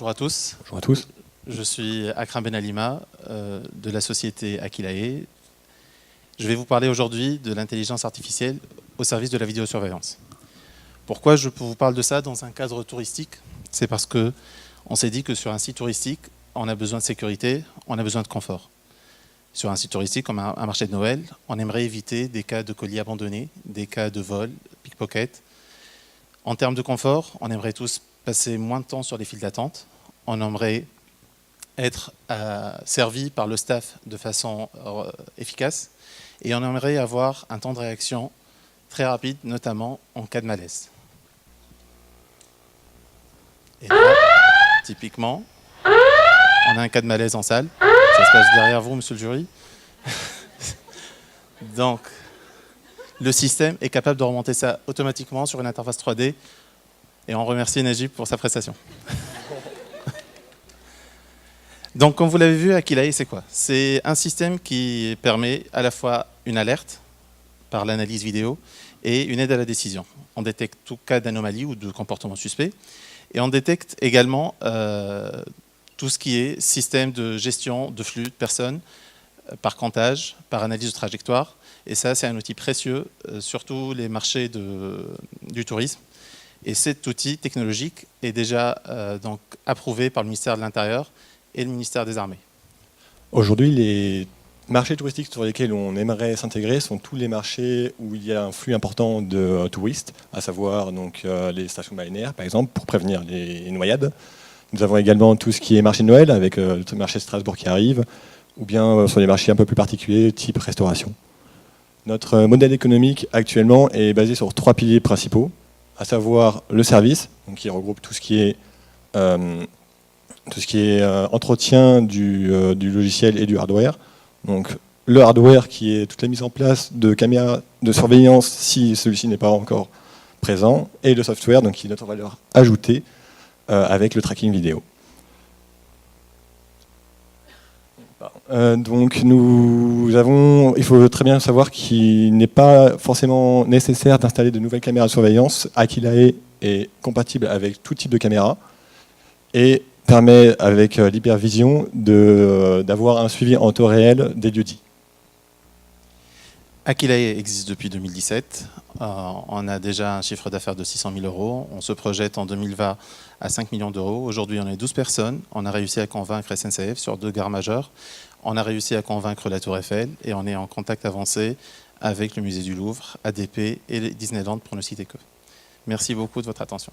Bonjour à tous. Bonjour à tous. Je suis Akram Benalima de la société Aquilae. Je vais vous parler aujourd'hui de l'intelligence artificielle au service de la vidéosurveillance. Pourquoi je vous parle de ça dans un cadre touristique? C'est parce qu'on s'est dit que sur un site touristique, on a besoin de sécurité, on a besoin de confort. Sur un site touristique comme un marché de Noël, on aimerait éviter des cas de colis abandonnés, des cas de vol, pickpocket. En termes de confort, on aimerait tous passer moins de temps sur les files d'attente. On aimerait être servi par le staff de façon efficace. Et on aimerait avoir un temps de réaction très rapide, notamment en cas de malaise. Et là, typiquement, on a un cas de malaise en salle. Ça se passe derrière vous, monsieur le jury. Donc, le système est capable de remonter ça automatiquement sur une interface 3D. Et on remercie Najib pour sa prestation. Donc, comme vous l'avez vu, Aquilae, c'est quoi? C'est un système qui permet à la fois une alerte par l'analyse vidéo et une aide à la décision. On détecte tout cas d'anomalie ou de comportement suspect. Et on détecte également tout ce qui est système de gestion de flux de personnes par comptage, par analyse de trajectoire. Et ça, c'est un outil précieux, surtout les marchés du tourisme. Et cet outil technologique est déjà donc approuvé par le ministère de l'Intérieur et le ministère des Armées. Aujourd'hui, les marchés touristiques sur lesquels on aimerait s'intégrer sont tous les marchés où il y a un flux important de touristes, à savoir donc, les stations balnéaires, par exemple, pour prévenir les noyades. Nous avons également tout ce qui est marché de Noël, avec le marché de Strasbourg qui arrive, ou bien sur les marchés un peu plus particuliers, type restauration. Notre modèle économique actuellement est basé sur 3 piliers principaux, à savoir le service, donc qui regroupe tout ce qui est entretien du logiciel et du hardware. Donc le hardware qui est toute la mise en place de caméras de surveillance si celui-ci n'est pas encore présent, et le software donc, qui est notre valeur ajoutée avec le tracking vidéo. Donc il faut très bien savoir qu'il n'est pas forcément nécessaire d'installer de nouvelles caméras de surveillance. Aquilae est compatible avec tout type de caméra et permet avec l'hypervision d'avoir un suivi en temps réel des lieux-dits. Aquilae existe depuis 2017. On a déjà un chiffre d'affaires de 600 000 €. On se projette en 2020 à 5 millions d'euros. Aujourd'hui, on est 12 personnes. On a réussi à convaincre SNCF sur 2 gares majeures. On a réussi à convaincre la Tour Eiffel et on est en contact avancé avec le musée du Louvre, ADP et Disneyland pour ne citer que. Merci beaucoup de votre attention.